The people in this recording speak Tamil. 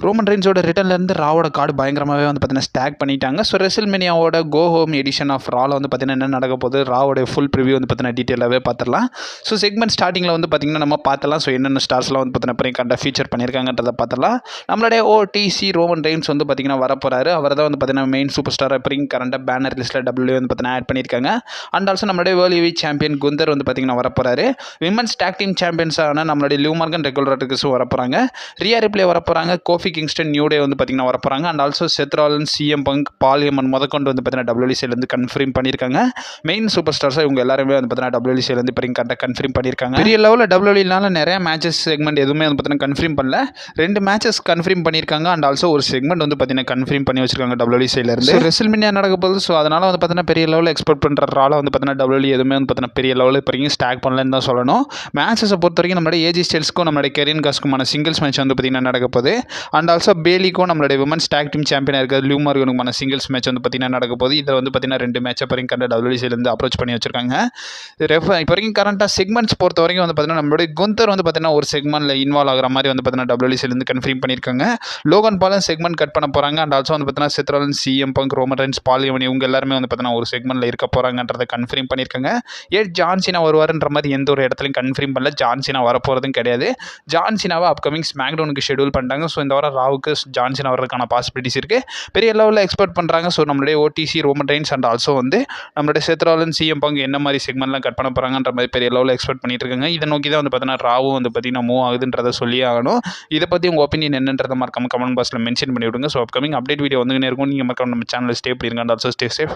ரோமன் ரெயின்ஸோட ரிட்டர்ன்லேருந்து ராவோட கார்டு பயங்கரமாகவே வந்து பார்த்தீங்கன்னா ஸ்டாக் பண்ணிட்டாங்க. ஸோ ரெசில்மேனியாவோட கோ ஹோம் எடிஷன் ஆஃப் ராவில் வந்து பார்த்தீங்கன்னா என்ன நடக்க போகுது, ராவோட ஃபுல் ப்ரிவியூ வந்து பார்த்தீங்கன்னா டீட்டெயிலாகவே பார்த்துடலாம். ஸோ செக்மெண்ட் ஸ்டார்டிங்கில் வந்து பார்த்தீங்கன்னா நம்ம பார்த்தலாம். ஸோ என்னென்ன ஸ்டார்ஸ்லாம் வந்து பார்த்தீங்கன்னா அப்புறம் கரெக்டாக ஃபீச்சர் பண்ணியிருக்காங்கன்றதை பார்த்துலாம். நம்மளுடைய ஓடிசி ரோமன் ரெயின்ஸ் வந்து பார்த்தீங்கன்னா வரப்போறாரு. அவர் தான் வந்து பார்த்தீங்கன்னா மெயின் சூப்பர் ஸ்டார் அப்புறம் கரண்டாக பேனர் லிஸ்ட்டில் டபிள்யூ வந்து பார்த்தீங்கன்னா ஆட் பண்ணியிருக்காங்க. அண்ட் ஆல்சோ நம்மளுடைய வேர்ல்ட் ஹெவி சாம்பியன் குந்தர் வந்து பார்த்தீங்கன்னா வரப்போறாரு. விமன்ஸ் டாக் டீம் சாம்பியன்ஸான நம்மளுடைய லிவ் மார்கன் ரெகுலர் ராட்ரிகஸும் வரப்போறாங்க. ரியா ரிப்ளே வரப்போறாங்க. கோஃபி கிங்ஸ்டன் நியூ டே வந்து பார்த்தீங்கன்னா வரப்போறாங்க. அண்ட் ஆல்சோ செத் ராலின்ஸ், சிஎம் பங்க், பால் ஹேமன் முதற்கொண்டு வந்து பார்த்தீங்கன்னா டபிள்யூசிலேருந்து கன்ஃபார்ம் பண்ணியிருக்காங்க. மெயின் சூப்பர் ஸ்டார்ஸாக இவங்க எல்லாருமே வந்து பார்த்தீங்கன்னா டபிள்யூசிலேருந்து இப்போ கரெக்டாக கன்ஃபார்ம் பண்ணியிருக்காங்க. பெரிய லெவலில் டபிள்யூனால நிறைய மேட்சஸ் செக்மெண்ட் எதுவுமே வந்து பார்த்தீங்கன்னா கன்ஃபார்ம் பண்ணல. 2 மேட்சஸ் கன்ஃபார்ம் பண்ணியிருக்காங்க. அண்ட் ஆல்சோ ஒரு செக்மெண்ட் வந்து பார்த்தீங்கன்னா கன்ஃபார்ம் பண்ணி வச்சிருக்காங்க டபிள்யூசிலேருந்து. ரெசில்மேனியா நடக்க போகுது. ஸோ அதனால் வந்து பார்த்தீங்கன்னா பெரிய லெவலில் எக்ஸ்பெக்ட் பண்ணுற ரால வந்து பார்த்தீங்கன்னா டபிள்யூ எதுவுமே வந்து பார்த்தீங்கன்னா பெரிய லெவலில் இப்போ வரைக்கும் ஸ்டாக் பண்ணலன்னு தான் சொல்லணும். மேட்சஸை பொறுத்த வரைக்கும் நம்மளுடைய ஏஜி ஸ்டைல்ஸ்க்கும் நம்மளுடைய கெரின் காஸ்க்குமான சிங்கிள்ஸ் மேட்ச் வந்து பார்த்தீங்கன்னா நடக்க போகுது. அண்ட் ஆல்சோ பேலிக்கும் நம்மளுடைய விமன்ஸ் டாக் டீம் சாம்பியனாக இருக்கிற லிவ் மார்கனுக்குமான சிங்கிள்ஸ் மேட்ச் வந்து பார்த்தீங்கன்னா நடக்க போகுது. இதில் வந்து பார்த்தீங்கன்னா 2 மேட்சை இப்போ வரைக்கும் கரெக்டாக டபிள்யூசிலேருந்து அப்ரோச் பண்ணி வச்சிருக்காங்க. இப்போ வரைக்கும் கரண்ட்டாக செக்மெண்ட்ஸ் பொறுத்த வரைக்கும் வந்து பார்த்தீங்கன்னா நம்மளுடைய குந்தர் வந்து பார்த்தீங்கன்னா ஒரு செக்மெண்ட்டில் இன்வால்வ் ஆகிற மாதிரி வந்து பார்த்தீங்கன்னா டபிள்யூசிலேருந்து கன்ஃபார்ம் பண்ணியிருக்காங்க. லோகன் பாலும் செக்மெண்ட் கட் பண்ண போகிறாங்க. அண்ட் ஆல்சோ வந்து பார்த்தீங்கன்னா செத் ராலின்ஸ், சிஎம் பங்க், ரோமன் ரெயின்ஸ், பால் ஹேமன் இவங்க எல்லாருமே வந்து பார்த்தீங்கன்னா ஒரு செக்மெண்ட்டில் இருக்க போகிறாங்கன்றதை கன்ஃபார்ம் பண்ணியிருக்காங்க. ஜான் சீனா வருவாருன்ற மாதிரி எந்த ஒரு இடத்துலையும் கன்ஃபார்ம் பண்ணல. ஜான் சீனா வரப்போகிறதும் கிடையாது. ஜான் சீனாவை அப்கமிங் ஸ்மாக்டவுனுக்கு ஷெடியூல் பண்ணிட்டாங்க. ஸோ இந்த வாரம் ராவுக்கு ஜான் சீனா வரதுக்கான பாசிபிலிட்டிஸ் இருக்குது. பெரிய லெவலில் எக்ஸ்பெக்ட் பண்ணுறாங்க. ஸோ நம்மளுடைய Odissi Roman Reigns and also வந்து நம்மளுடைய செத் ராலின்ஸ், சிஎம் பங்க் என்ன மாதிரி செக்மெண்ட்லாம் கட் பண்ண போகிறாங்கன்ற மாதிரி பெரிய லெவலில் எக்ஸ்பெக்ட் பண்ணிட்டு இருக்காங்க. இதை நோக்கி தான் வந்து பார்த்தீங்கன்னா ராவும் வந்து பார்த்தீங்கன்னா மூவ் ஆகுதுன்றதை சொல்லி ஆகணும். இதை பற்றி உங்கள் ஒப்பீனியன் என்னன்றதை மறக்காம கமெண்ட் பாக்ஸில் மென்ஷன் பண்ணி விடுங்க. ஸோ அப்கமிங் அப்டேட் வீடியோ வந்து இருக்கும். நீங்கள் மறக்காம நம்ம சேனலில் ஸ்டே பண்ணிருங்க. And also stay safe.